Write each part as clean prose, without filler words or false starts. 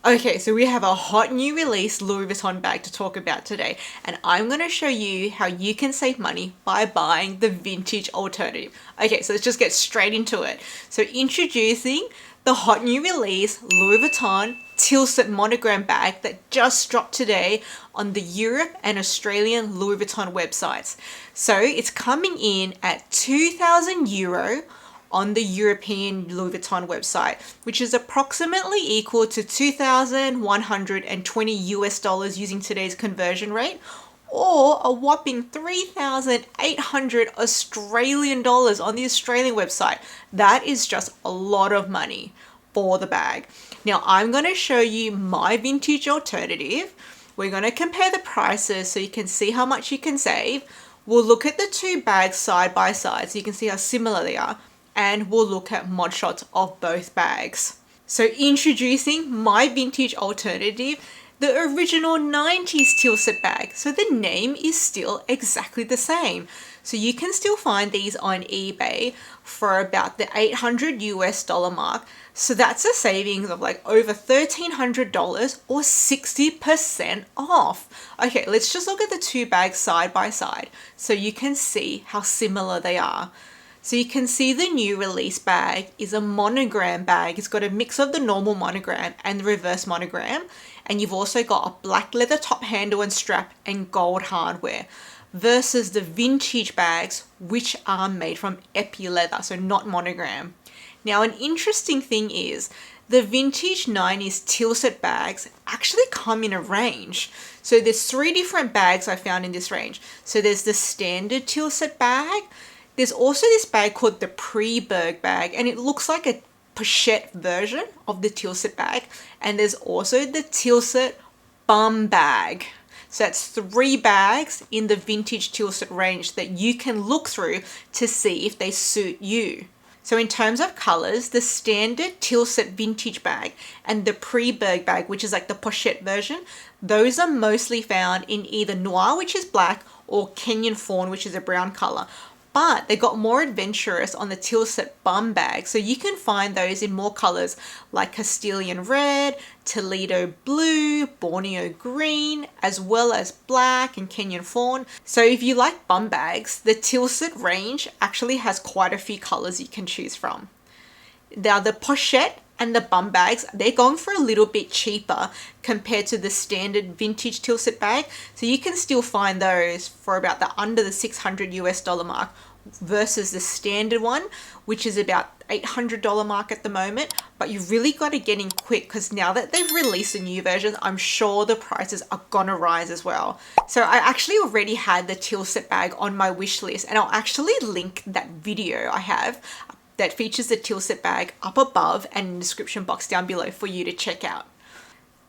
Okay, so we have a hot new release Louis Vuitton bag to talk about today, and I'm going to show you how you can save money by buying the vintage alternative. Okay, so let's just get straight into it. So introducing the hot new release Louis Vuitton Tilsitt Monogram bag that just dropped today on the Europe and Australian Louis Vuitton websites. So it's coming in at €2,000 on the European Louis Vuitton website, which is approximately equal to 2,120 US dollars using today's conversion rate, or a whopping 3,800 Australian dollars on the Australian website. That is just a lot of money for the bag. Now I'm going to show you my vintage alternative. We're going to compare the prices so you can see how much you can save. We'll look at the two bags side by side so you can see how similar they are, and we'll look at mod shots of both bags. So introducing my vintage alternative, the original 90s Tilsitt bag. So the name is still exactly the same. So you can still find these on eBay for about the 800 US dollar mark. So that's a savings of like over $1,300 or 60% off. Okay, let's just look at the two bags side by side so you can see how similar they are. So you can see the new release bag is a monogram bag. It's got a mix of the normal monogram and the reverse monogram. And you've also got a black leather top handle and strap and gold hardware, versus the vintage bags, which are made from Epi leather, so not monogram. Now, an interesting thing is the vintage 90s Tilsitt bags actually come in a range. So there's 3 different bags I found in this range. So there's the standard Tilsitt bag. There's also this bag called the Prebourg bag, and it looks like a Pochette version of the Tilsitt bag. And there's also the Tilsitt Bumbag. So that's 3 bags in the vintage Tilsitt range that you can look through to see if they suit you. So in terms of colors, the standard Tilsitt vintage bag and the Prebourg bag, which is like the Pochette version, those are mostly found in either noir, which is black, or Kenyan fawn, which is a brown color. But they got more adventurous on the Tilsitt Bumbag, so you can find those in more colors like Castilian red, Toledo blue, Borneo green, as well as black and Kenyan fawn. So if you like bum bags, the Tilsitt range actually has quite a few colors you can choose from. Now the Pochette and the bum bags, they're going for a little bit cheaper compared to the standard vintage Tilsitt bag. So you can still find those for about under the 600 US dollar mark, versus the standard one, which is about $800 mark at the moment. But you really got to get in quick, because now that they've released a new version, I'm sure the prices are gonna rise as well. So I actually already had the Tilsitt bag on my wish list, and I'll actually link that video I have that features the Tilsitt bag up above and in the description box down below for you to check out.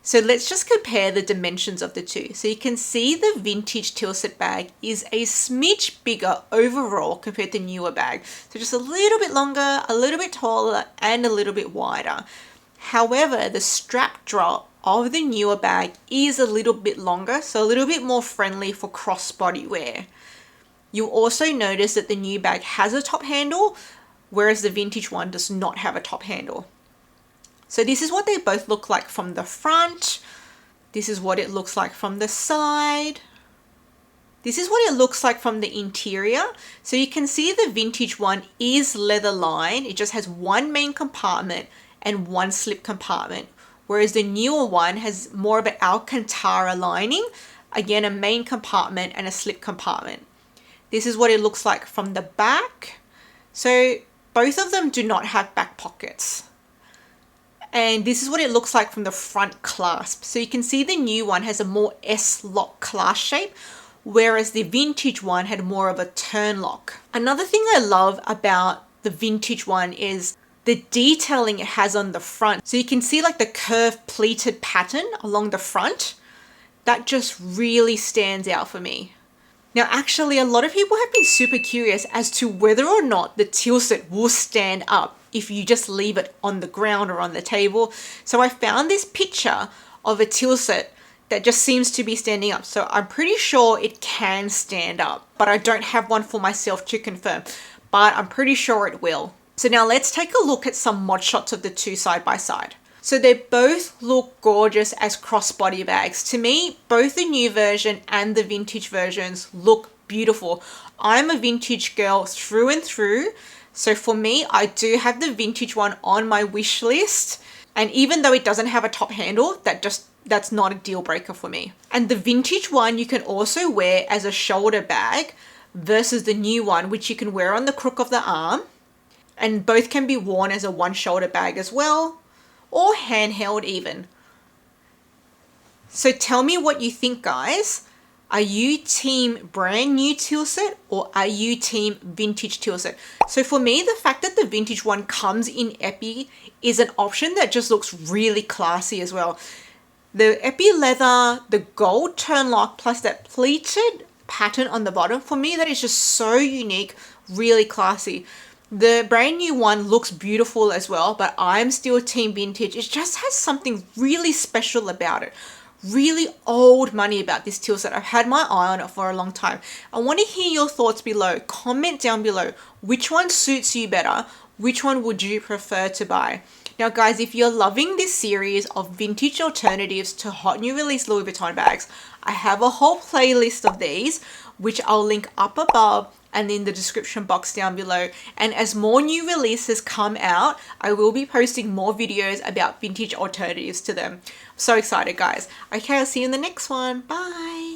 So let's just compare the dimensions of the two. So you can see the vintage Tilsitt bag is a smidge bigger overall compared to newer bag. So just a little bit longer, a little bit taller, and a little bit wider. However, the strap drop of the newer bag is a little bit longer, so a little bit more friendly for crossbody wear. You'll also notice that the new bag has a top handle, whereas the vintage one does not have a top handle. So this is what they both look like from the front. This is what it looks like from the side. This is what it looks like from the interior. So you can see the vintage one is leather lined. It just has one main compartment and one slip compartment, whereas the newer one has more of an Alcantara lining. Again, a main compartment and a slip compartment. This is what it looks like from the back. So both of them do not have back pockets. And this is what it looks like from the front clasp. So you can see the new one has a more S-lock clasp shape, whereas the vintage one had more of a turn lock. Another thing I love about the vintage one is the detailing it has on the front. So you can see like the curved pleated pattern along the front. That just really stands out for me. Now, actually, a lot of people have been super curious as to whether or not the Tilsitt will stand up if you just leave it on the ground or on the table. So I found this picture of a Tilsitt that just seems to be standing up. So I'm pretty sure it can stand up, but I don't have one for myself to confirm, but I'm pretty sure it will. So now let's take a look at some mod shots of the two side by side. So they both look gorgeous as crossbody bags. To me, both the new version and the vintage versions look beautiful. I'm a vintage girl through and through. So for me, I do have the vintage one on my wish list. And even though it doesn't have a top handle, that's not a deal breaker for me. And the vintage one you can also wear as a shoulder bag versus the new one, which you can wear on the crook of the arm. And both can be worn as a one shoulder bag as well, or handheld even. So tell me what you think, guys. Are you team brand new Tilsitt or are you team vintage Tilsitt? So for me, the fact that the vintage one comes in Epi is an option that just looks really classy as well. The Epi leather, the gold turn lock, plus that pleated pattern on the bottom, for me that is just so unique, really classy. The brand new one looks beautiful as well, but I'm still team vintage. It just has something really special about it. Really old money about this Tilsitt. I've had my eye on it for a long time. I want to hear your thoughts below. Comment down below. Which one suits you better? Which one would you prefer to buy? Now guys, if you're loving this series of vintage alternatives to hot new release Louis Vuitton bags, I have a whole playlist of these, which I'll link up above and in the description box down below. And as more new releases come out, I will be posting more videos about vintage alternatives to them. I'm so excited, guys. Okay, I'll see you in the next one. Bye.